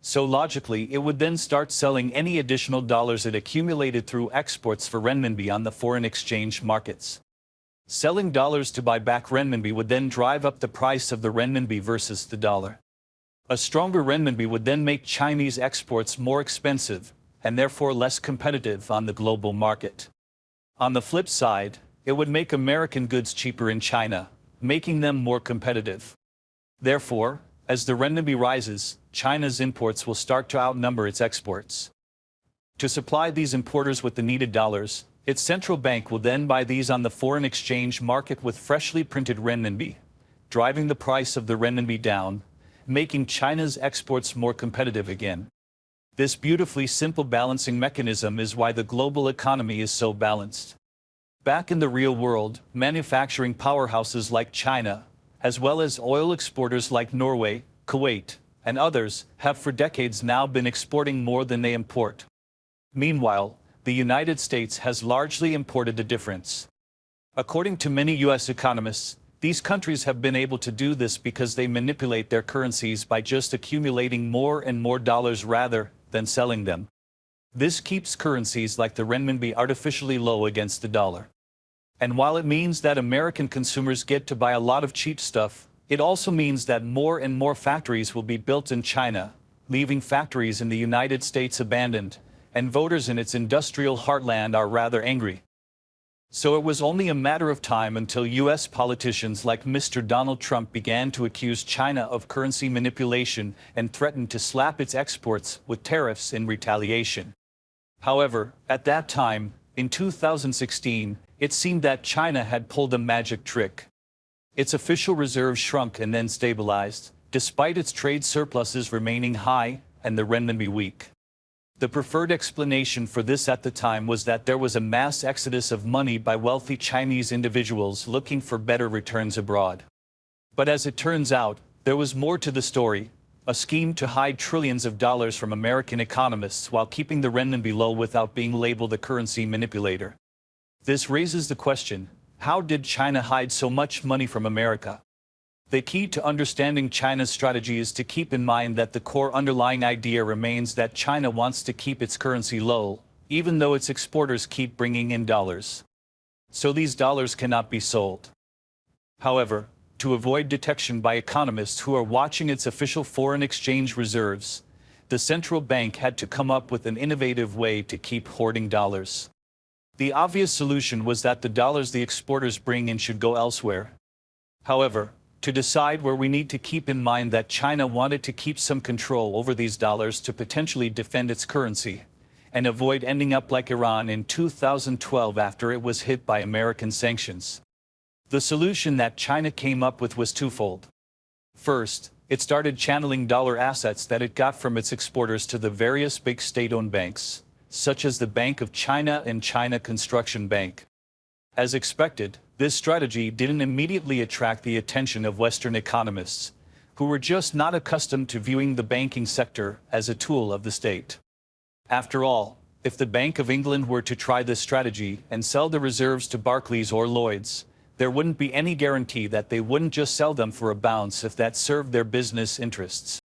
So logically, it would then start selling any additional dollars it accumulated through exports for renminbi on the foreign exchange markets. Selling dollars to buy back renminbi would then drive up the price of the renminbi versus the dollar. A stronger renminbi would then make Chinese exports more expensive, and therefore less competitive on the global market. On the flip side, it would make American goods cheaper in China, making them more competitive. Therefore, as the renminbi rises, China's imports will start to outnumber its exports. To supply these importers with the needed dollars, its central bank will then buy these on the foreign exchange market with freshly printed renminbi, driving the price of the renminbi down, making China's exports more competitive again. This beautifully simple balancing mechanism is why the global economy is so balanced. Back in the real world, manufacturing powerhouses like China, as well as oil exporters like Norway, Kuwait, and others, have for decades now been exporting more than they import. Meanwhile, the United States has largely imported the difference. According to many U.S. economists, these countries have been able to do this because they manipulate their currencies by just accumulating more and more dollars rather than selling them. This keeps currencies like the renminbi artificially low against the dollar. And while it means that American consumers get to buy a lot of cheap stuff, it also means that more and more factories will be built in China, leaving factories in the United States abandoned, and voters in its industrial heartland are rather angry. So it was only a matter of time until U.S. politicians like Mr. Donald Trump began to accuse China of currency manipulation and threatened to slap its exports with tariffs in retaliation. However, at that time, in 2016, it seemed that China had pulled a magic trick. Its official reserves shrunk and then stabilized, despite its trade surpluses remaining high and the renminbi weak. The preferred explanation for this at the time was that there was a mass exodus of money by wealthy Chinese individuals looking for better returns abroad. But as it turns out, there was more to the story, a scheme to hide trillions of dollars from American economists while keeping the renminbi low without being labeled a currency manipulator. This raises the question, how did China hide so much money from America? The key to understanding China's strategy is to keep in mind that the core underlying idea remains that China wants to keep its currency low, even though its exporters keep bringing in dollars. So these dollars cannot be sold. However, to avoid detection by economists who are watching its official foreign exchange reserves, the central bank had to come up with an innovative way to keep hoarding dollars. The obvious solution was that the dollars the exporters bring in should go elsewhere. However, to decide where we need to keep in mind that China wanted to keep some control over these dollars to potentially defend its currency, and avoid ending up like Iran in 2012 after it was hit by American sanctions. The solution that China came up with was twofold. First, it started channeling dollar assets that it got from its exporters to the various big state-owned banks, such as the Bank of China and China Construction Bank. As expected, this strategy didn't immediately attract the attention of Western economists, who were just not accustomed to viewing the banking sector as a tool of the state. After all, if the Bank of England were to try this strategy and sell the reserves to Barclays or Lloyds, there wouldn't be any guarantee that they wouldn't just sell them for a bounce if that served their business interests.